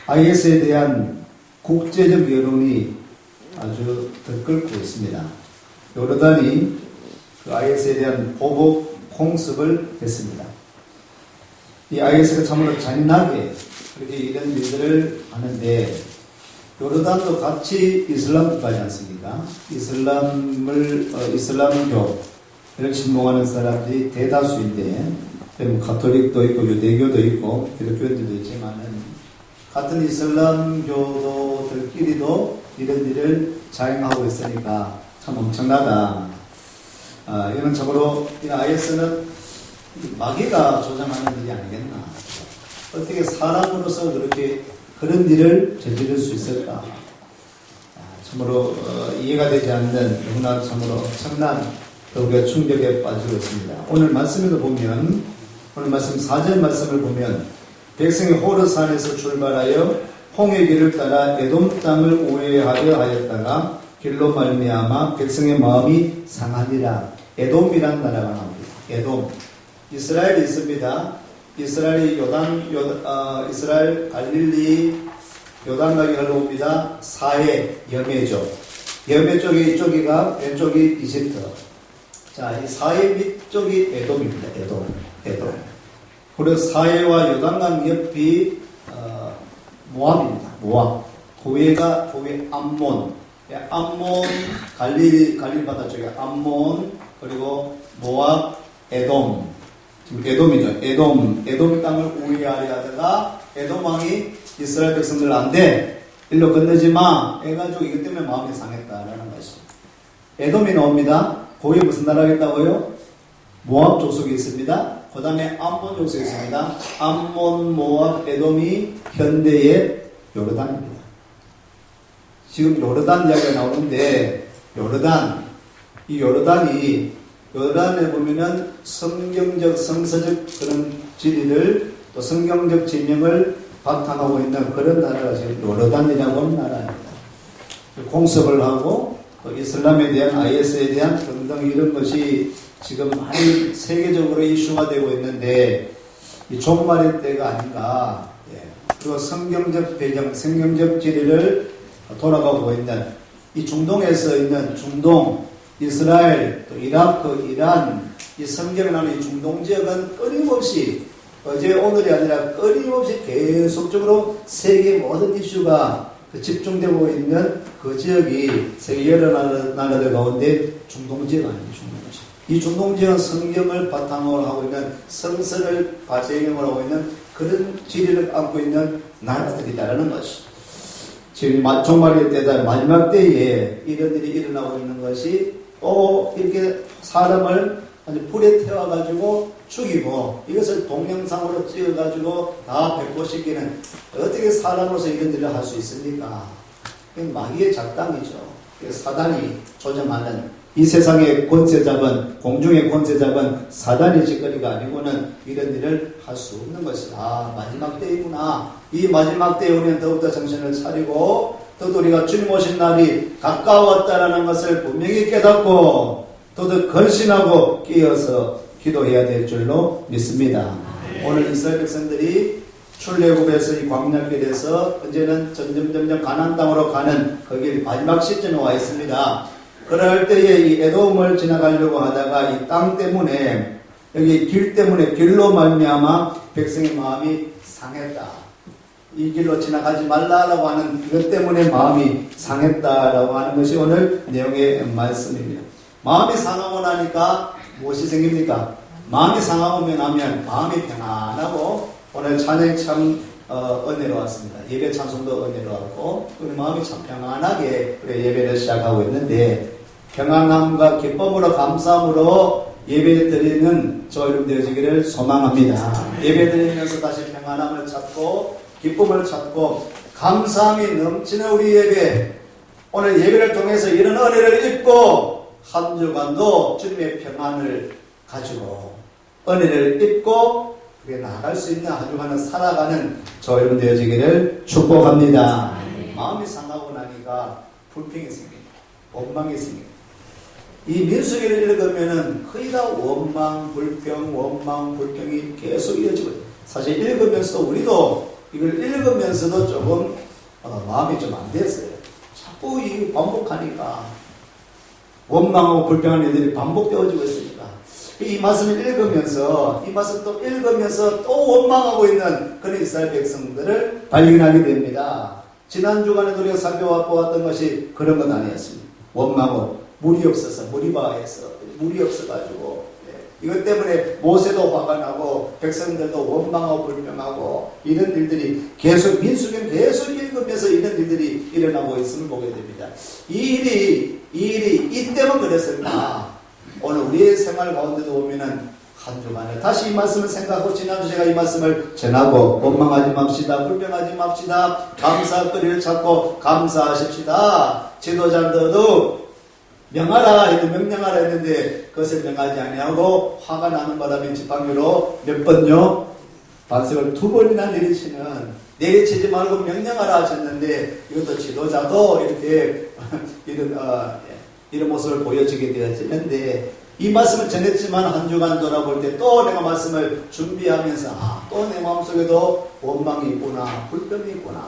IS에 대한 국제적 여론이 아주 들끓고 있습니다. 요르단이 그 IS에 대한 보복 공습을 했습니다. 이 IS가 참으로 잔인하게 그렇게 이런 일들을 하는데, 요르단도 같이 이슬람 국가지 않습니까? 이슬람교를 신봉하는 사람들이 대다수인데, 가톨릭도 있고 유대교도 있고 기독교인들도 있지만은 같은 이슬람교도들끼리도 이런 일을 자행하고 있으니까 참 엄청나다. 이건 참으로 이 IS는 마귀가 조장하는 일이 아니겠나. 어떻게 사람으로서 그렇게 그런 일을 저지를 수 있을까? 참으로 이해가 되지 않는, 너무나 참으로 엄청난 더욱더 충격에 빠지고 있습니다. 오늘 말씀에도 보면, 오늘 말씀 4절 말씀을 보면, 백성이 호르산에서 출발하여 홍해 길을 따라 에돔 땅을 우회하려 하였다가 길로 말미암아 백성의 마음이 상하니라. 에돔이란 나라가 나옵니다. 에돔. 이스라엘이 있습니다. 이스라엘 갈릴리 요단강이 흘러옵니다. 사해 여메죠. 여메 쪽이 이쪽이가, 왼쪽이 이집트. 자, 이 사해 밑쪽이 에돔입니다. 에돔. 그리고 사해와 요단강 옆이 모압입니다. 모압. 고해 암몬. 갈릴리 바다 쪽에 암몬, 그리고 모압, 에돔. 지금 에돔이죠. 에돔 땅을 우회하려 하다가 에돔 왕이 이스라엘 백성들 안 돼, 일로 건너지 마 해가지고 이것 때문에 마음이 상했다라는 것이죠. 에돔이 나옵니다. 거기 무슨 나라가 있다고요? 모압 족속이 있습니다. 그 다음에 암몬 족속이 있습니다. 암몬, 모압, 에돔이 현대의 요르단입니다. 지금 요르단 이야기가 나오는데, 요르단에 보면은 성경적, 성서적 그런 진리를, 또 성경적 진영을 바탕하고 있는 그런 나라가 지금 요르단이라고 하는 나라입니다. 공습을 하고, 또 이슬람에 대한, IS에 대한 등등 이런 것이 지금 많이 세계적으로 이슈가 되고 있는데, 이 종말의 때가 아닌가. 그리고 성경적 배경, 성경적 진리를 돌아가고 있는, 이 중동에서 있는 중동, 이스라엘, 또 이라크, 이란, 이 성경에 나오는 이 중동 지역은 끊임없이, 어제 오늘이 아니라 끊임없이 계속적으로 세계 모든 이슈가 집중되고 있는 그 지역이 세계 여러 나라들 가운데 중동 지역 아닙니까? 이 중동 지역은 성경을 바탕으로 하고 있는, 성서를 배경으로 하고 있는 그런 진리를 안고 있는 나라들이다라는 것이. 지금 종말의 때다, 마지막 때에 이런 일이 일어나고 있는 것이, 또 이렇게 사람을 아주 불에 태워가지고 죽이고, 이것을 동영상으로 찍어가지고 다 배포시키는, 어떻게 사람으로서 이런 일을 할 수 있습니까? 마귀의 작당이죠. 사단이 조정하는, 이 세상의 권세 잡은, 공중의 권세 잡은 사단의 짓거리가 아니고는 이런 일을 할 수 없는 것이다. 마지막 때이구나. 이 마지막 때에 우리는 더욱더 정신을 차리고, 더욱더 우리가 주님 오신 날이 가까웠다라는 것을 분명히 깨닫고, 더욱더 건신하고 끼어서 기도해야 될 줄로 믿습니다. 오늘 이스라엘 백성들이 출애굽에서 이 광야길에서 이제는 점점 가나안 땅으로 가는 그 길 마지막 시점에 와 있습니다. 그럴 때에 이 에돔을 지나가려고 하다가 이 땅 때문에, 여기 길 때문에, 길로 말미암아 백성의 마음이 상했다. 이 길로 지나가지 말라라고 하는 이것 때문에 마음이 상했다라고 하는 것이 오늘 내용의 말씀입니다. 마음이 상하고 나니까 무엇이 생깁니까? 마음이 상하고 나면 마음이 평안하고, 오늘 찬양이 참 은혜로웠습니다. 예배 찬송도 은혜로웠고, 우리 마음이 참 평안하게 우리 예배를 시작하고 있는데, 평안함과 기쁨으로 감사함으로 예배 드리는 저 여러분 되어지기를 소망합니다. 예배 드리면서 다시 평안함을 찾고 기쁨을 찾고 감사함이 넘치는 우리 예배, 오늘 예배를 통해서 이런 은혜를 입고 한 주간도 주님의 평안을 가지고 은혜를 입고 나아갈 수 있는 한 주간을 살아가는 저 여러분 되어지기를 축복합니다. 마음이 상하고 나니까 불평이 생깁니다. 원망이 생깁니다. 이 민수기를 읽으면은 거의 다 원망, 불평이 계속 이어지고 있어요. 사실 읽으면서 우리도 이걸 읽으면서도 조금 마음이 좀 안 됐어요. 자꾸 이 반복하니까 원망하고 불평하는 일들이 반복되어지고 있으니까 이 말씀을 읽으면서 이 말씀 또 읽으면서 또 원망하고 있는 그런 이스라엘 백성들을 발견하게 됩니다. 지난 주간에 우리가 살펴보았던 것이 그런 건 아니었습니다. 원망하고 물이 없어서 물이 없어가지고 이것 때문에 모세도 화가 나고 백성들도 원망하고 불평하고 이런 일들이 계속 민수기는 계속 읽으면서 이런 일들이 일어나고 있음을 보게 됩니다. 이 일이 이때만 그랬을까? 오늘 우리의 생활 가운데도 보면은 한 주간에 다시 이 말씀을 생각하고 지난주 제가 이 말씀을 전하고 원망하지 맙시다, 불평하지 맙시다, 감사거리를 찾고 감사하십시다. 지도자들도 명하라 해도 명령하라 했는데 그것을 명하지 아니하고 화가 나는 바람에 지팡이로 몇 번요? 반석을 2번이나 내리치지 말고 명령하라 하셨는데 이것도 지도자도 이렇게 이런 모습을 보여주게 되어지는데 이 말씀을 전했지만 한 주간 돌아볼 때 또 내가 말씀을 준비하면서 또 내 마음속에도 원망이 있구나, 불평이 있구나.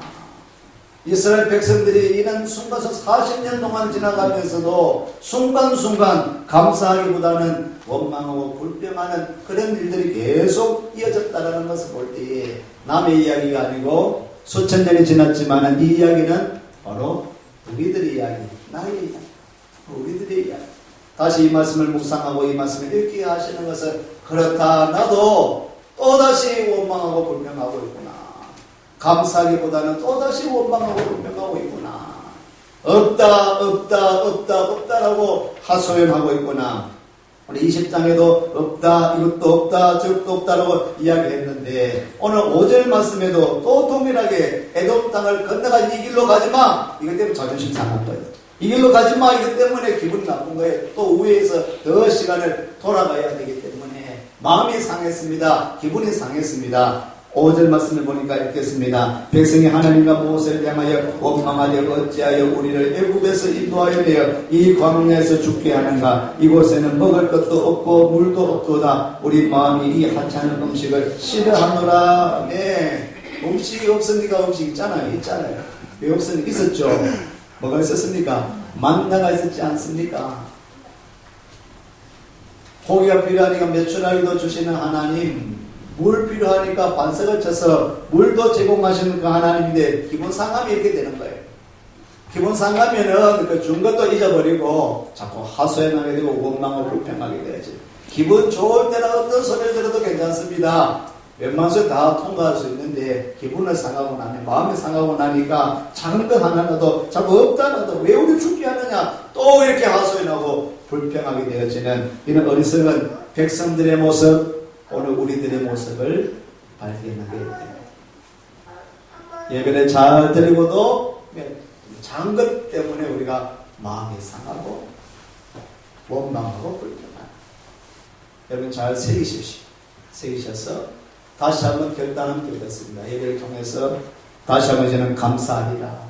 이스라엘 백성들이 이런 순간속 40년 동안 지나가면서도 순간순간 감사하기보다는 원망하고 불평하는 그런 일들이 계속 이어졌다는 것을 볼 때에 남의 이야기가 아니고 수천 년이 지났지만 이 이야기는 바로 우리들의 이야기, 나의 이야기, 우리들의 이야기. 다시 이 말씀을 묵상하고 이 말씀을 읽게 하시는 것은 그렇다, 나도 또다시 원망하고 불평하고 있구나. 감사하기보다는 또다시 원망하고 불평하고 있구나. 없다라고 하소연하고 있구나. 우리 20장에도 없다, 이것도 없다, 저것도 없다라고 이야기했는데 오늘 5절 말씀에도 또 동일하게 에돔 땅을 건너가 이 길로 가지마. 이것 때문에 자존심 상한 거예요. 이 길로 가지마. 이것 때문에 기분이 나쁜 거예요. 또 우회해서 더 시간을 돌아가야 되기 때문에 마음이 상했습니다. 기분이 상했습니다. 5절 말씀을 보니까 읽겠습니다. 백성이 하나님과 모세를 향하여 원망하여 어찌하여 우리를 애굽에서 인도하여 내어 이 광야에서 죽게 하는가. 이곳에는 먹을 것도 없고 물도 없도다. 우리 마음이 이 하찮은 음식을 싫어하노라. 네. 음식이 없으니까 음식 있잖아요. 왜 없으니까 있었죠. 뭐가 있었습니까? 만나가 있었지 않습니까? 고기가 필요하니까 메추라기도 주시는 하나님, 물 필요하니까 반석을 쳐서 물도 제공하시는 그 하나님인데 기분 상함이 이렇게 되는 거예요. 기분 상하면은 그 준 것도 잊어버리고 자꾸 하소연하게 되고 원망을 불평하게 되지. 기분 좋을 때는 어떤 소리를 들어도 괜찮습니다. 웬만해서 다 통과할 수 있는데 기분을 상하고 나면 마음이 상하고 나니까 작은 것 하나라도 자꾸 없다라도 왜 우리 죽게 하느냐 또 이렇게 하소연하고 불평하게 되어지는 이런 어리석은 백성들의 모습, 오늘 우리들의 모습을 발견하게 됩니다. 예배를 잘 드리고도 작은 것 때문에 우리가 마음이 상하고 원망하고 불평하고. 여러분 잘 새기십시오. 새기셔서 다시 한번 결단을 드리겠습니다. 예배를 통해서 다시 한번 저는 감사하리라.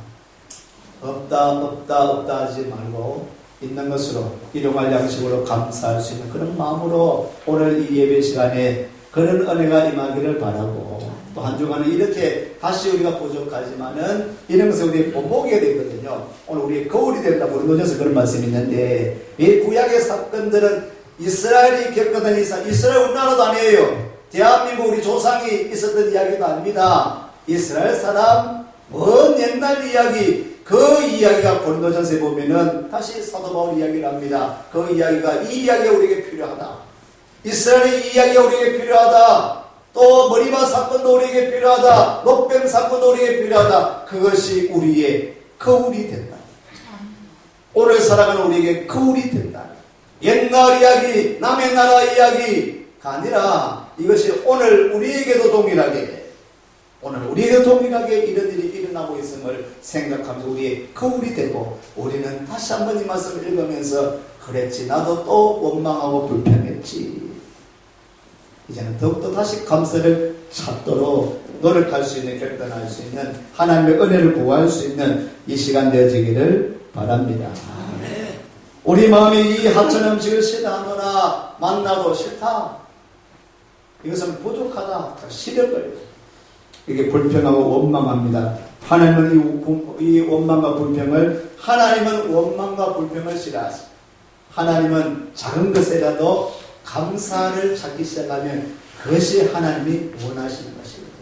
없다 하지 말고 있는 것으로 일용할 양식으로 감사할 수 있는 그런 마음으로 오늘 이 예배 시간에 그런 은혜가 임하기를 바라고, 또 한 주간은 이렇게 다시 우리가 부족하지만은 이런 것을 우리 본보게 되거든요. 오늘 우리 거울이 된다. 고린도전서 그런 말씀이 있는데 이 구약의 사건들은 이스라엘이 겪었던 이스라엘 우리나라도 아니에요. 대한민국 우리 조상이 있었던 이야기도 아닙니다. 이스라엘 사람 먼 옛날 이야기, 그 이야기가 고린도전서에 보면은 다시 사도 바울 이야기를 합니다. 그 이야기가 이 이야기가 우리에게 필요하다. 이스라엘의 이야기가 우리에게 필요하다. 또 머리마 사건도 우리에게 필요하다. 녹뱀 사건도 우리에게 필요하다. 그것이 우리의 거울이 된다. 오늘 살아가는 우리에게 거울이 된다. 옛날 이야기, 남의 나라 이야기가 아니라 이것이 오늘 우리에게도 동일하게 이런 일이 일어나고 있음을 생각하면서 우리의 거울이 되고, 우리는 다시 한번 이 말씀을 읽으면서 그랬지, 나도 또 원망하고 불평했지, 이제는 더욱더 다시 감사를 찾도록 노력할 수 있는, 결단할 수 있는, 하나님의 은혜를 구할 수 있는 이 시간 되어지기를 바랍니다. 우리 마음이 이 하찮은 음식을 싫어하노라. 만나도 싫다. 이것은 부족하다. 싫어버려. 이게 불평하고 원망합니다. 하나님은 이 원망과 불평을, 하나님은 원망과 불평을 싫어하십니다. 하나님은 작은 것에라도 감사를 찾기 시작하면 그것이 하나님이 원하시는 것이거든요.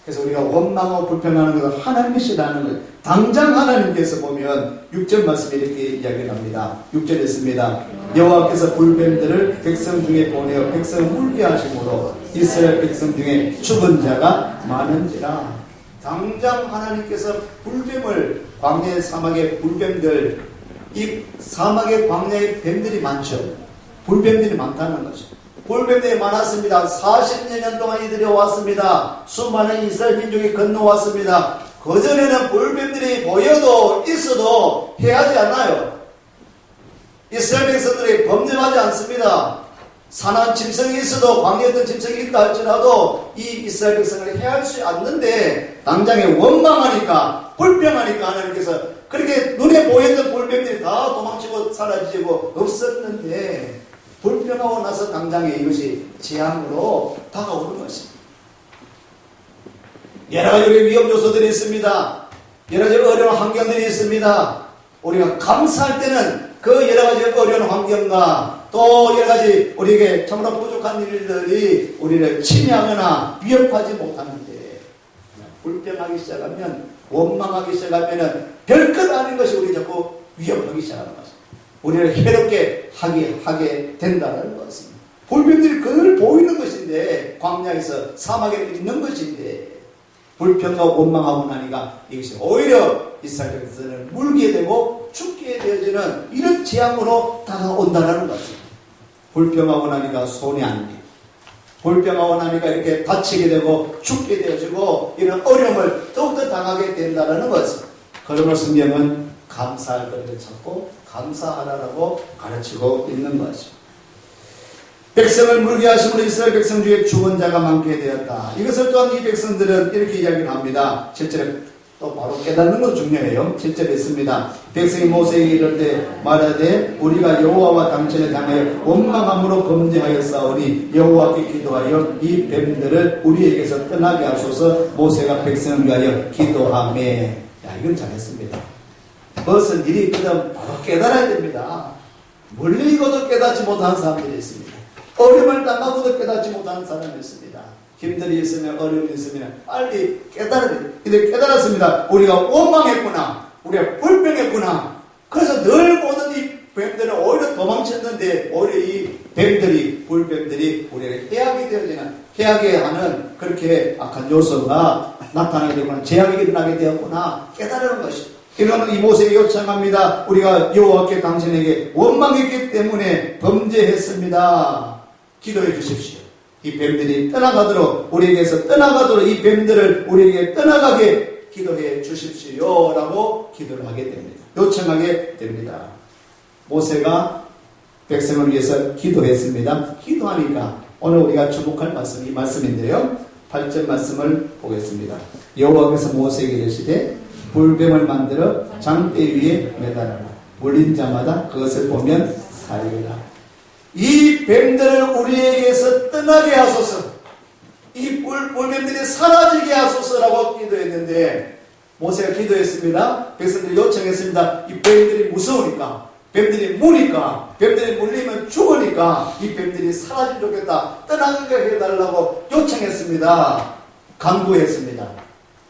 그래서 우리가 원망하고 불평하는 것을 하나님이 싫어하는 거예요. 당장 하나님께서 보면 6절 말씀에 이렇게 이야기를 합니다. 6절에 있습니다. 여호와께서 불뱀들을 백성 중에 보내어 백성을 울게 하심으로 이스라엘 백성 중에 죽은 자가 많은지라. 당장 하나님께서 불뱀을, 광야의 사막의 불뱀들, 이 사막의 광야의 뱀들이 많죠. 불뱀들이 많다는 거죠. 불뱀들이 많았습니다. 40년 동안 이들이 왔습니다. 수많은 이스라엘 민족이 건너왔습니다. 그전에는 불뱀들이 보여도 있어도 해하지 않아요. 이스라엘 백성들이 범죄하지 않습니다. 사나운 짐승이 있어도, 광야에 있던 짐승이 있다 할지라도 이 이스라엘 백성을 해할 수 없는데, 당장에 원망하니까, 불평하니까 하나님께서 그렇게 눈에 보였던 불뱀들이 다 도망치고 사라지고 없었는데, 불평하고 나서 당장에 이것이 재앙으로 다가오는 것입니다. 여러 가지 위험 요소들이 있습니다. 여러 가지 어려운 환경들이 있습니다. 우리가 감사할 때는 그 여러 가지 어려운 환경과 또 여러 가지 우리에게 정말 부족한 일들이 우리를 침해하거나 위협하지 못하는데, 불평하기 시작하면, 원망하기 시작하면 별것 아닌 것이 우리 자꾸 위협하기 시작하는 것입니다. 우리를 해롭게 하게 된다는 것입니다. 불뱀들이 그걸 보이는 것인데, 광야에서 사막에 있는 것인데, 불평과 원망하고 나니까 이것이 오히려 이스라엘 백성을 물게 되고 죽게 되어지는 이런 재앙으로 다가온다는 것입니다. 불평하고 나니까 손이 안 돼. 불평하고 나니까 이렇게 다치게 되고 죽게 되어지고 이런 어려움을 더욱더 당하게 된다는 것입니다. 그러므로 성경은 감사할 것을 찾고 감사하라고 가르치고 있는 것입니다. 백성을 물게 하심으로 이스라엘 백성 중에 죽은 자가 많게 되었다. 이것을 또한 이 백성들은 이렇게 이야기를 합니다. 7절에 또 바로 깨닫는 것도 중요해요. 7절에 있습니다. 백성이 모세에게 이를 때 말하되 우리가 여호와와 당신을 향하여 원망함으로 범죄하였사오니 여호와께 기도하여 이 뱀들을 우리에게서 떠나게 하소서. 모세가 백성을 위하여 기도하매. 야, 이건 잘했습니다. 무슨 일이 있거든 바로 깨달아야 됩니다. 멀리 있고도 깨닫지 못하는 사람들이 있습니다. 어려움을 당하고도 깨닫지 못하는 사람이 있습니다. 힘들이 있으면, 어려움이 있으면 빨리 깨달아야 돼요. 근데 깨달았습니다. 우리가 원망했구나, 우리가 불평했구나. 그래서 늘 보던 이 뱀들은 오히려 도망쳤는데, 오히려 이 뱀들이, 불뱀들이 우리를 해하게 되어지는, 해하게 하는 그렇게 악한 요소가 나타나게 되거나 재앙이 일어나게 되었구나 깨달은 것입니다. 이거는 이 모세에게 요청합니다. 우리가 여호와께 당신에게 원망했기 때문에 범죄했습니다. 기도해 주십시오. 이 뱀들이 떠나가도록, 우리에게서 떠나가도록 이 뱀들을 우리에게 떠나가게 기도해 주십시오 라고 기도를 하게 됩니다. 요청하게 됩니다. 모세가 백성을 위해서 기도했습니다. 기도하니까 오늘 우리가 주목할 말씀이 이 말씀인데요. 8절 말씀을 보겠습니다. 여호와께서 모세에게 이르시되 불뱀을 만들어 장대 위에 매달아라. 물린 자마다 그것을 보면 살리라. 이 뱀들을 우리에게서 떠나게 하소서. 이 불뱀들이 사라지게 하소서라고 기도했는데, 모세가 기도했습니다. 백성들이 요청했습니다. 이 뱀들이 무서우니까, 뱀들이 무니까, 뱀들이 물리면 죽으니까 이 뱀들이 사라지면 좋겠다, 떠나게 해달라고 요청했습니다. 간구했습니다.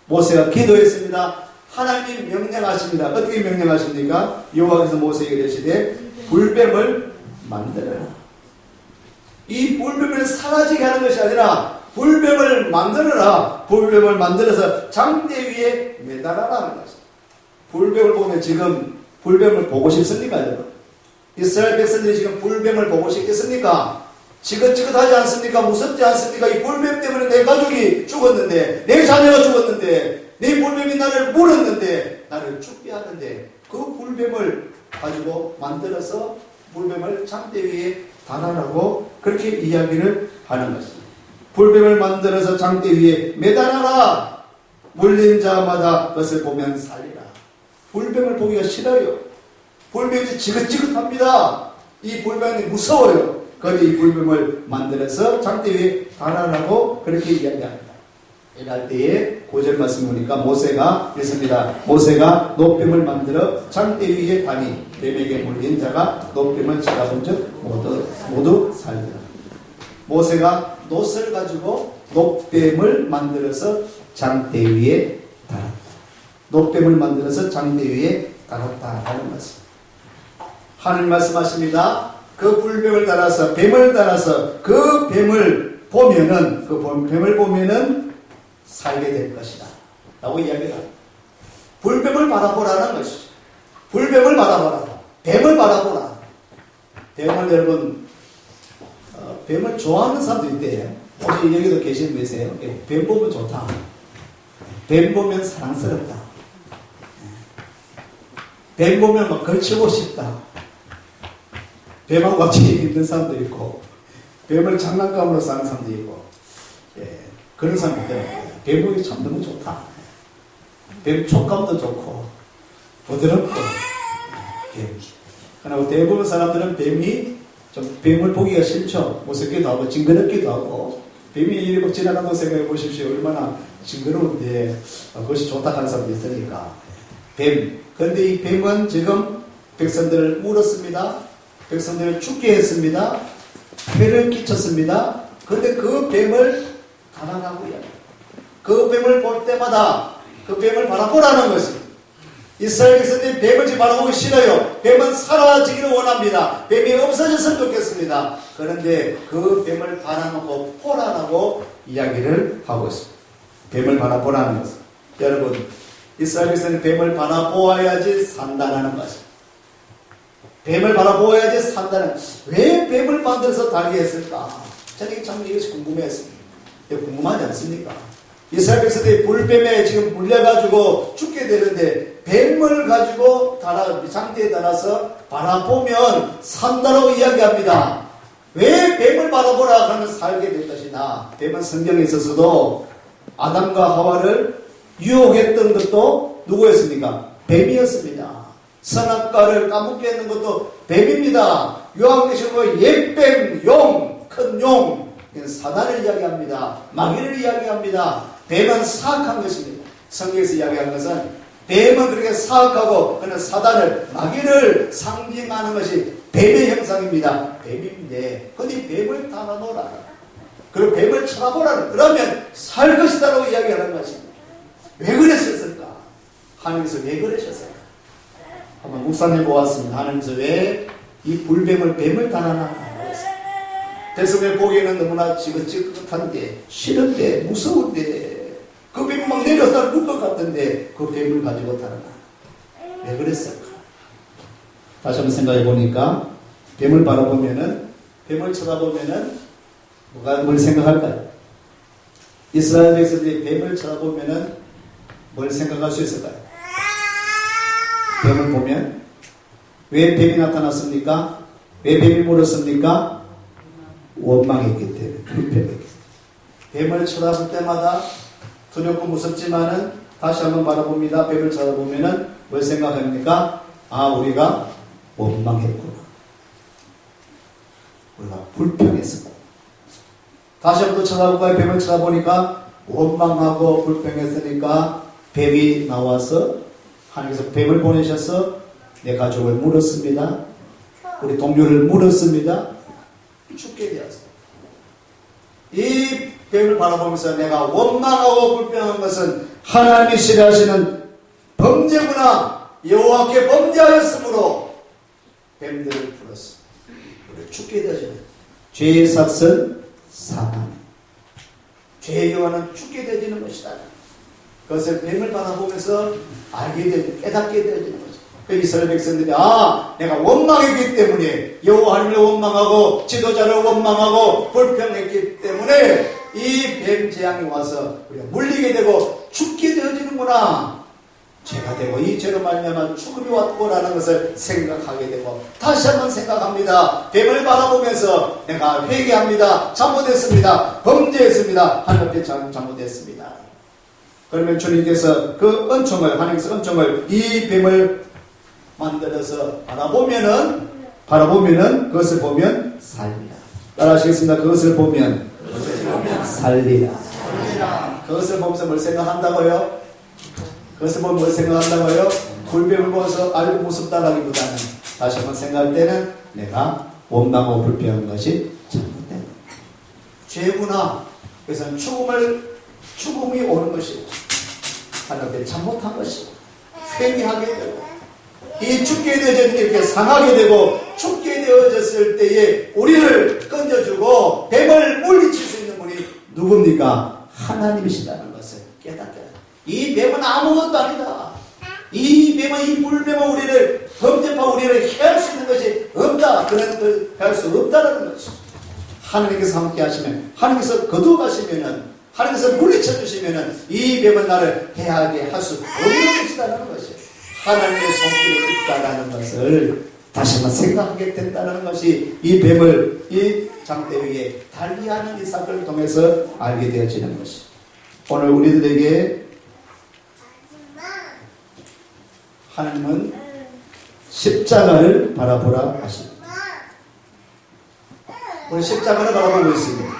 모세가 기도했습니다. 하나님이 명령하십니다. 어떻게 명령하십니까? 여호와께서 모세에게 이르시되 불뱀을 만들어라. 이 불뱀을 사라지게 하는 것이 아니라 불뱀을 만들어라. 불뱀을 만들어서 장대 위에 매달아라는 것입니다. 불뱀을 보면 지금 불뱀을 보고 싶습니까, 여러분? 이스라엘 백성들이 지금 불뱀을 보고 싶겠습니까? 지긋지긋하지 않습니까? 무섭지 않습니까? 이 불뱀 때문에 내 가족이 죽었는데, 내 자녀가 죽었는데, 내 불뱀이 나를 물었는데, 나를 죽게 하는데, 그 불뱀을 가지고 만들어서 불뱀을 장대 위에 달아라고 그렇게 이야기를 하는 것입니다. 불뱀을 만들어서 장대 위에 매달아라. 물린 자마다 그것을 보면 살리라. 불뱀을 보기가 싫어요. 불뱀이 지긋지긋합니다. 이 불뱀이 무서워요. 그런데 이 불뱀을 만들어서 장대 위에 달아라고 그렇게 이야기합니다. 이럴 때에 9절 말씀 보니까 모세가 그랬습니다. 모세가 놋뱀을 만들어 장대 위에 다니 뱀에게 물린 자가 놋뱀을 쳐다본 즉 모두 살더라. 모세가 놋을 가지고 놋뱀을 만들어서 장대 위에 달았다. 놋뱀을 만들어서 장대 위에 달았다라는 말씀. 하나님 말씀하십니다. 그 불뱀을 따라서 뱀을 따라서 그 뱀을 보면은 살게 될 것이다 라고 이야기를 합니다. 불뱀을 바라보라는 것이죠. 불뱀을 바라보라. 뱀을 바라보라. 뱀을 여러분 뱀을 좋아하는 사람도 있대요. 혹시 여기도 계신 분 계세요? 뱀 보면 좋다. 뱀 보면 사랑스럽다. 뱀 보면 막 걸치고 싶다. 뱀하고 같이 있는 사람도 있고 뱀을 장난감으로 사는 사람도 있고 그런 사람이 있더라고요. 뱀 보기 참 너무 좋다. 뱀 촉감도 좋고 부드럽고 그러나 대부분 사람들은 뱀을 보기가 싫죠. 무섭기도 하고 징그럽기도 하고 뱀이 이리 막 지나간다고 생각해 보십시오. 얼마나 징그러운데 그것이 좋다 하는 사람도 있으니까 뱀. 그런데 이 뱀은 지금 백성들을 물었습니다. 백성들을 죽게 했습니다. 해를 끼쳤습니다. 그런데 그 뱀을 달아나고 이야기합니다. 그 뱀을 볼 때마다 그 뱀을 바라보라는 것입니다. 이스라엘 백성들이 뱀을 지금 바라보기 싫어요. 뱀은 사라지기를 원합니다. 뱀이 없어졌으면 좋겠습니다. 그런데 그 뱀을 바라놓고 보라라고 이야기를 하고 있습니다. 뱀을 바라보라는 것은 여러분 이스라엘 백성은 뱀을 바라보아야지 산다는 것입니다. 뱀을 바라보아야지 산다는 왜 뱀을 만들어서 달게 했을까? 저는 참 이것이 궁금했습니다. 궁금하지 않습니까? 이스라엘 백성들이 불뱀에 지금 물려가지고 죽게 되는데 뱀을 가지고 장대에 달아서 바라보면 산다라고 이야기합니다. 왜 뱀을 바라보라 그러면 살게 될 것이다. 뱀은 성경에 있어서도 아담과 하와를 유혹했던 것도 누구였습니까? 뱀이었습니다. 선악과를 까먹게 했는 것도 뱀입니다. 요한계시록은 옛뱀, 용, 큰 용, 사단을 이야기합니다. 마귀를 이야기합니다. 뱀은 사악한 것입니다. 성경에서 이야기한 것은 뱀은 그렇게 사악하고 그는 사단을 마귀를 상징하는 것이 뱀의 형상입니다. 뱀인데 어디 뱀을 달아놓으라. 그리고 뱀을 쳐다보라. 그러면 살 것이다라고 이야기하는 것입니다. 왜 그랬었을까? 하나님께서 왜 그러셨을까? 한번 묵상해 보았습니다. 하나님께서 왜 이 불뱀을 뱀을 달아나? 백성의 보기에는 너무나 지긋지긋한데 싫은데 무서운데 그 뱀이 막 내려서 눕을 것 같은데 그 뱀을 가지고 달아나. 왜 그랬을까? 다시 한번 생각해 보니까 뱀을 바라보면은 뱀을 쳐다보면은 뭘 생각할까요? 이스라엘 백성들이 뱀을 쳐다보면은 뭘 생각할 수 있을까요? 뱀을 보면 왜 뱀이 나타났습니까? 왜 뱀이 물었습니까? 원망했기 때문에 불평했기 때문에. 뱀을 쳐다볼 때마다 두렵고 무섭지만은 다시 한번 바라봅니다. 뱀을 쳐다보면은 뭘 생각합니까? 아, 우리가 원망했구나. 우리가 불평했구나. 다시 한번 쳐다볼까요? 뱀을 쳐다보니까 원망하고 불평했으니까 뱀이 나와서 하나님께서 뱀을 보내셔서 내 가족을 물었습니다. 우리 동료를 물었습니다. 죽게 되었습니다. 이 뱀을 바라보면서 내가 원망하고 불평한 것은 하나님이 싫어하시는 범죄구나. 여호와께 범죄하였으므로 뱀들을 불었습니다. 우리 죽게 되어지는 죄의 삭은 사망. 죄의 교화는 죽게 되어지는 것이다. 그것을 뱀을 바라보면서 알게 되고 깨닫게 되어지는 거죠. 그 이스라엘 백성들이 내가 원망했기 때문에 여호와 하나님을 원망하고 지도자를 원망하고 불평했기 때문에 이 뱀 재앙이 와서 우리가 물리게 되고 죽게 되어지는구나. 죄가 되고 이 죄로 말미암아 죽음이 왔구나라는 것을 생각하게 되고 다시 한번 생각합니다. 뱀을 바라보면서 내가 회개합니다. 잘못했습니다. 범죄했습니다. 하나님 앞에 잘못했습니다. 그러면 주님께서 그 은총을 하나님께서 은총을 이 뱀을 만들어서 바라보면은 그것을 보면 살리라. 따라하시겠습니다. 그것을 보면 살리라. 그것을 보면서 뭘 생각한다고요? 그것을 보면 뭘 생각한다고요? 불뱀을 보면서 알고 무섭다라기보다는 다시 한번 생각할 때는 내가 원망하고 불평한 것이 잘못된 죄구나. 그래서 죽음이 오는 것이고 하나님께 잘못한 것이고 회개하게 되고 이 죽게 되어졌을 때 이렇게 상하게 되고 죽게 되어졌을 때에 우리를 건져주고 뱀을 물리칠 수 있는 분이 누굽니까? 하나님이시다는 것을 깨닫게 합니다. 이 뱀은 아무것도 아니다. 이 뱀은 이 불뱀은 우리를 범죄파 우리를 해할 수 있는 것이 없다. 그런 걸 할 수 없다는 것이죠. 하나님께서 함께 하시면 하나님께서 거두어가시면은 하나님께서 물리쳐 주시면은 이 뱀은 나를 해하게 할 수 없는 것이다라는 것이에요. 하나님의 손길이 있다라는 것을 다시 한번 생각하게 된다는 것이 이 뱀을 이 장대 위에 달리하는 이 사건을 통해서 알게 되어지는 것이. 오늘 우리들에게 하나님은 십자가를 바라보라 하십니다. 우리 십자가를 바라보고 있습니다.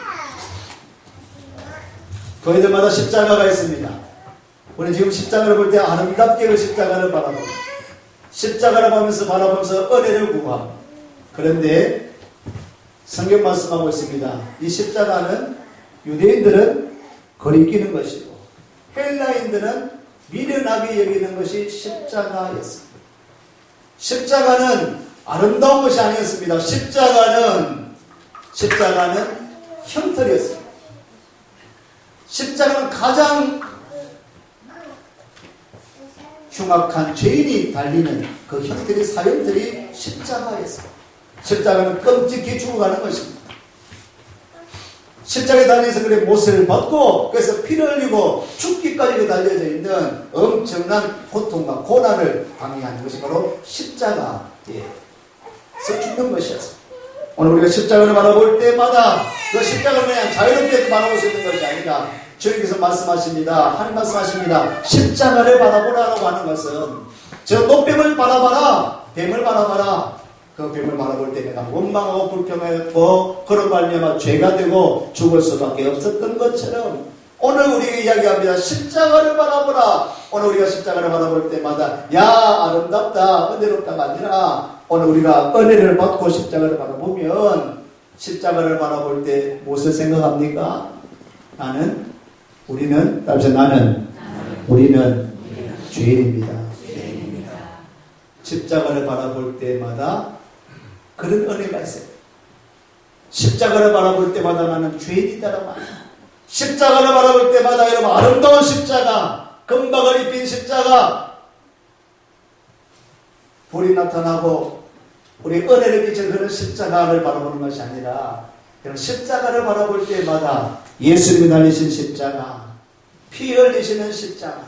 저희들마다 십자가가 있습니다. 우리 지금 십자가를 볼 때 아름답게 그 십자가를 바라봅니다. 십자가를 바라보면서 은혜를 구합니다. 그런데 성경 말씀하고 있습니다. 이 십자가는 유대인들은 거리끼는 것이고 헬라인들은 미련하게 여기는 것이 십자가였습니다. 십자가는 아름다운 것이 아니었습니다. 십자가는 형틀이었습니다. 십자가는 가장 흉악한 죄인이 달리는 그 형틀이 사형틀이 십자가였습니다. 십자가는 끔찍히 죽어가는 것입니다. 십자가에 달려서 그래 못을 벗고 그래서 피를 흘리고 죽기까지 달려져 있는 엄청난 고통과 고난을 방해하는 것이 바로 십자가에서 죽는 것이었습니다. 오늘 우리가 십자가를 바라볼 때마다 그 십자가를 그냥 자유롭게 바라볼 수 있는 것이 아니라 주님께서 말씀하십니다. 하나님 말씀하십니다. 십자가를 바라보라고 하는 것은 저 노뱀을 바라봐라. 뱀을 바라봐라. 그 뱀을 바라볼 때 내가 원망하고 불평했고 그런 말미암아 죄가 되고 죽을 수밖에 없었던 것처럼 오늘 우리에게 이야기합니다. 십자가를 바라보라. 오늘 우리가 십자가를 바라볼 때마다 야 아름답다 은혜롭다가 아니라 오늘 우리가 은혜를 받고 십자가를 바라보면 십자가를 바라볼 때 무엇을 생각합니까? 우리는 죄인입니다. 십자가를 바라볼 때마다 그런 은혜가 있어요. 십자가를 바라볼 때마다 나는 죄인이다라고 말합니다. 십자가를 바라볼 때마다 여러분 아름다운 십자가, 금박을 입힌 십자가, 불이 나타나고 우리 은혜를 끼친 그런 십자가를 바라보는 것이 아니라 십자가를 바라볼 때마다 예수님이 달리신 십자가, 피 흘리시는 십자가,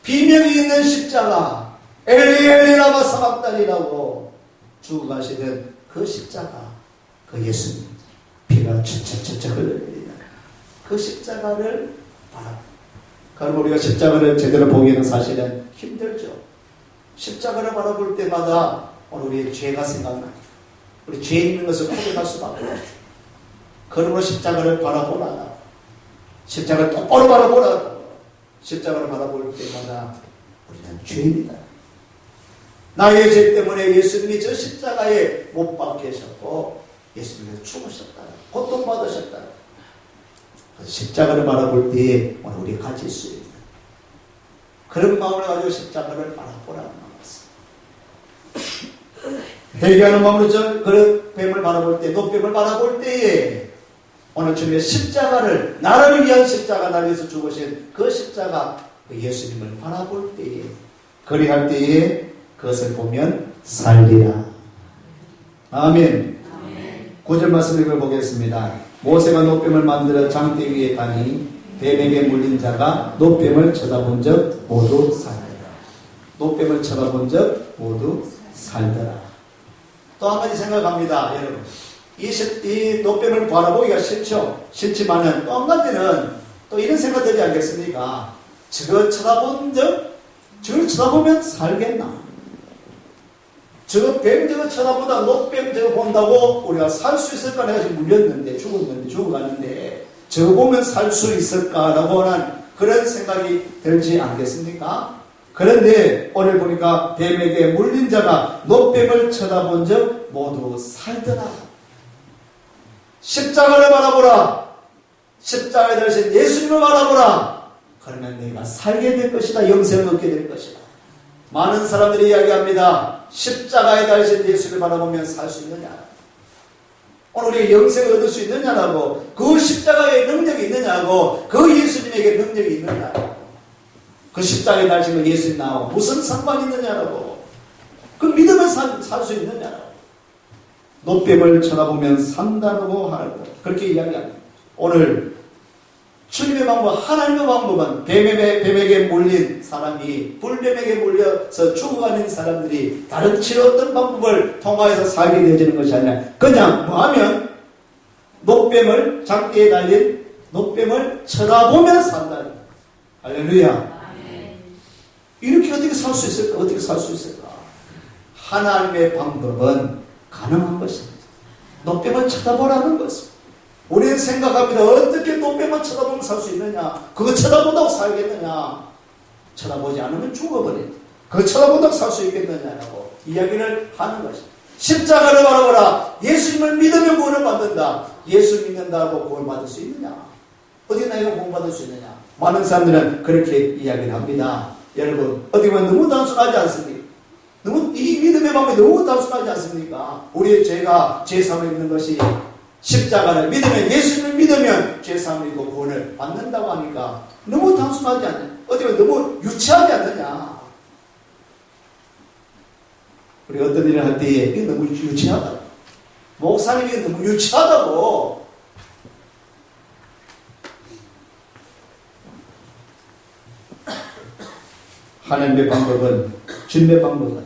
비명이 있는 십자가, 엘리 엘리 라마 사박단이라고 죽어가시던 그 십자가, 그 예수님 피가 츤츤츤츤 흘러내리는 그 십자가를 바라봅니다. 그럼 우리가 십자가를 제대로 보기에는 사실은 힘들죠. 십자가를 바라볼 때마다 오늘 우리의 죄가 생각납니다. 우리 죄 있는 것을 고백할 수밖에 없어요. 그러므로 십자가를 바라보라. 십자가를 똑바로 바라보라. 십자가를 바라볼 때마다 우리는 죄인이다. 나의 죄 때문에 예수님이 저 십자가에 못 박히셨고 예수님께서 죽으셨다. 고통받으셨다. 그래서 십자가를 바라볼 때에 오늘 우리가 가질 수 있는 그런 마음을 가지고 십자가를 바라보라는 말씀. 회개하는 마음으로 그 뱀을 바라볼 때, 노뱀을 바라볼 때에 오늘 주님의 십자가를 나를 위한 십자가 날려서 죽으신 그 십자가 그 예수님을 바라볼 때에 그리할 때에 그것을 보면 살리라. 아멘. 9절 말씀 읽어보겠습니다. 모세가 노뱀을 만들어 장대 위에 다니 뱀에게 물린 자가 노뱀을 쳐다본 적 모두 살더라. 노뱀을 쳐다본 적 모두 살더라. 또 한 가지 생각합니다. 여러분 이 노뱀을 바라보기가 싫죠. 싫지만은 또 한 가지는 또 이런 생각 들지 않겠습니까? 저걸 쳐다보면 살겠나? 저거 뱀 저거 쳐다보다 노뱀 저거 본다고 우리가 살 수 있을까? 내가 지금 물렸는데 죽었는데 죽어가는데 저거 보면 살 수 있을까라고 하는 그런 생각이 들지 않겠습니까? 그런데 오늘 보니까 뱀에게 물린 자가 노뱀을 쳐다본 적 모두 살더라. 십자가를 바라보라. 십자가에 달리신 예수님을 바라보라. 그러면 내가 살게 될 것이다. 영생을 얻게 될 것이다. 많은 사람들이 이야기합니다. 십자가에 달리신 예수를 바라보면 살 수 있느냐? 오늘 우리가 영생을 얻을 수 있느냐라고, 그 십자가에 능력이 있느냐고, 그 예수님에게 능력이 있느냐고, 그 십자가에 달리신 그 예수님 나하고 무슨 상관이 있느냐라고, 그 믿으면 살 수 있느냐라고. 노뱀을 쳐다보면 산다고 하고 그렇게 이야기합니다. 오늘 주님의 방법, 하나님의 방법은 뱀에게 몰린 사람이 불뱀에게 몰려서 죽어가는 사람들이 다른 어떤 방법을 통하여서 살게 되어지는 것이 아니라 그냥 뭐하면 노뱀을 장대에 달린 노뱀을 쳐다보면 산다. 할렐루야. 이렇게 어떻게 살 수 있을까? 어떻게 살 수 있을까? 하나님의 방법은 가능한 것입니다. 노뱀을 쳐다보라는 것입니다. 우리는 생각합니다. 어떻게 노뱀을 쳐다보면 살 수 있느냐? 그거 쳐다본다고 살겠느냐? 쳐다보지 않으면 죽어버린다. 그거 쳐다본다고 살 수 있겠느냐라고 이야기를 하는 것입니다. 십자가를 바라보라. 예수님을 믿으면 구원을 받는다. 예수 믿는다고 구원 받을 수 있느냐? 어디 나이가 구원 받을 수 있느냐? 많은 사람들은 그렇게 이야기를 합니다. 여러분, 어떻게 보면 너무 단순하지 않습니까? 너무, 이 믿음의 방법이 너무 단순하지 않습니까? 우리의 죄가 죄사함을 입는 것이 십자가를 믿으면, 예수님을 믿으면 죄사함을 입고 구원을 받는다고 하니까 너무 단순하지 않냐? 어떻게 보면 너무 유치하지 않느냐? 우리가 어떤 일을 할 때에 이게 너무 유치하다. 목사님이 너무 유치하다고. 하나님의 방법은, 주님의 방법은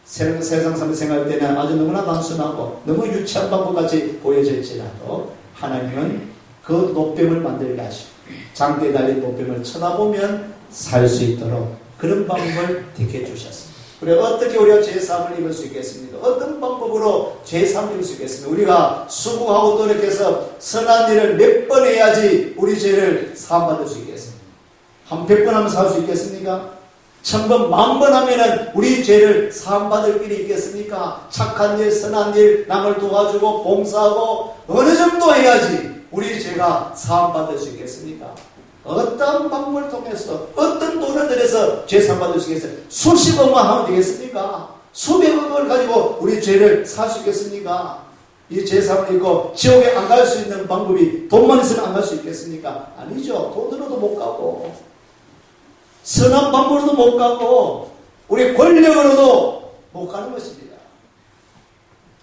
세상 사람이 생각할 때는 아주 너무나 단순하고 너무 유치한 방법같이 보여질지라도 하나님은 그 노뱀을 만들게 하시고 장대에 달린 노뱀을 쳐다보면 살 수 있도록 그런 방법을 택해 주셨습니다. 우리가 어떻게 우리가 죄사함을 입을 수 있겠습니까? 어떤 방법으로 죄사함을 입을 수 있겠습니까? 우리가 수고하고 노력해서 선한 일을 몇 번 해야지 우리 죄를 사함받을 수 있겠습니까? 한 100번 하면 살 수 있겠습니까? 1000번, 10,000번 하면은 우리 죄를 사함받을 길이 있겠습니까? 착한 일, 선한 일, 남을 도와주고 봉사하고 어느 정도 해야지 우리 죄가 사함받을 수 있겠습니까? 어떤 방법을 통해서, 어떤 돈을 들여서 죄 사함받을 수 있겠어요? 수십억만 하면 되겠습니까? 수백억을 가지고 우리 죄를 살 수 있겠습니까? 이 죄 사함을 입고 지옥에 안 갈 수 있는 방법이 돈만 있으면 안 갈 수 있겠습니까? 아니죠. 돈으로도 못 가고 선한 방법으로도 못 가고 우리 권력으로도 못 가는 것입니다.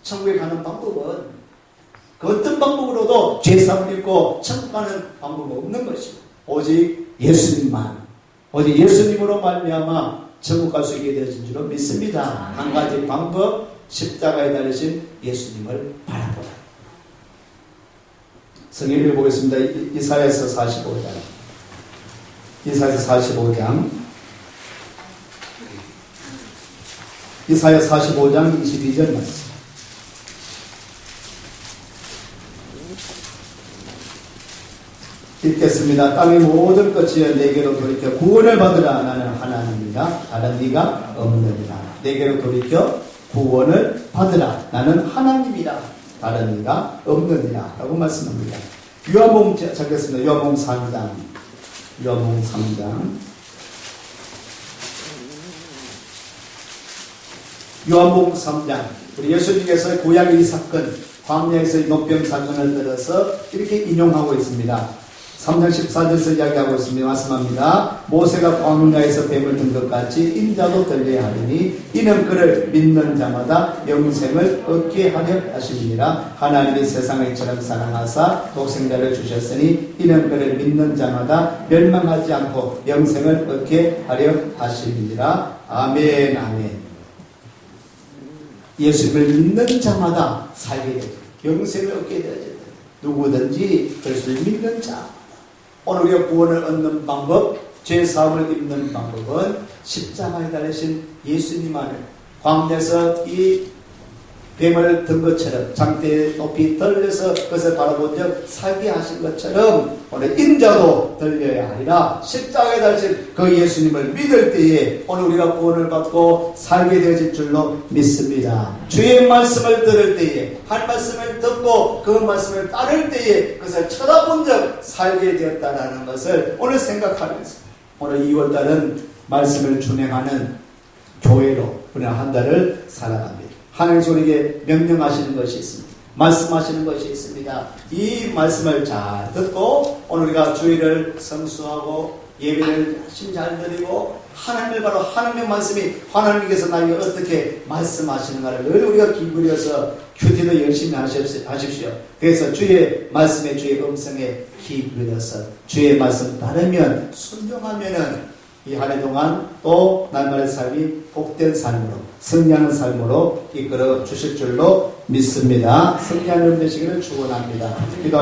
천국에 가는 방법은 그 어떤 방법으로도 죄사함을 입고 천국 가는 방법은 없는 것입니다. 오직 예수님만, 오직 예수님으로 말미암아 천국 갈 수 있게 되어진 줄로 믿습니다. 한 가지 방법, 십자가에 달리신 예수님을 바라보라. 성경을 보겠습니다. 이사야서 45장. 이사야 45장 22절 말씀. 읽겠습니다. 땅의 모든 끝이여 내게로 돌이켜 구원을 받으라. 나는 하나님이라 다른 네가 없느니라. 내게로 돌이켜 구원을 받으라. 나는 하나님이라 다른 네가 없느니라 라고 말씀합니다. 요한복음 찾겠습니다. 요한복음 3장 요한복음 3장 요한복음 3장 우리 예수님께서 고향의 사건 광야에서의 노병 사건을 들어서 이렇게 인용하고 있습니다. 3장 14절에서 이야기하고 있습니다. 말씀합니다. 모세가 광야에서 뱀을 든 것 같이 인자도 들려야 하리니 이는 그를 믿는 자마다 영생을 얻게 하려 하심이니라. 하나님이 세상을 이처럼 사랑하사 독생자를 주셨으니 이는 그를 믿는 자마다 멸망하지 않고 영생을 얻게 하려 하심이니라. 아멘. 아멘. 예수를 믿는 자마다 살게 되죠. 영생을 얻게 되죠. 누구든지 그리스도를 믿는 자. 오늘 우리가 구원을 얻는 방법, 죄사함을 입는 방법은 십자가에 달리신 예수님 안을 광야에서 이 뱀을 든 것처럼 장대에 높이 들려서 그것을 바라본 적 살게 하신 것처럼 오늘 인자도 들려야 하리라. 십자가에 달린 그 예수님을 믿을 때에 오늘 우리가 구원을 받고 살게 되어질 줄로 믿습니다. 주의 말씀을 들을 때에 한 말씀을 듣고 그 말씀을 따를 때에 그것을 쳐다본 적 살게 되었다는 것을 오늘 생각하면서 오늘 2월달은 말씀을 준행하는 교회로 우리 한 달을 살아갑니다. 하나님께서 우리에게 명령하시는 것이 있습니다. 말씀하시는 것이 있습니다. 이 말씀을 잘 듣고 오늘 우리가 주일을 성수하고 예배를 열심히 잘 드리고 하나님을 바로 하나님의 말씀이 하나님께서 나에게 어떻게 말씀하시는가를 늘 우리가 기울여서 큐티도 열심히 하십시오. 그래서 주의 말씀에 주의 음성에 기울여서 주의 말씀 따르면 순종하면은 이 한 해 동안 또 날마다 삶이 복된 삶으로 승리하는 삶으로 이끌어 주실 줄로 믿습니다. 승리하는 되시기를 축원합니다. 기도하겠습니다.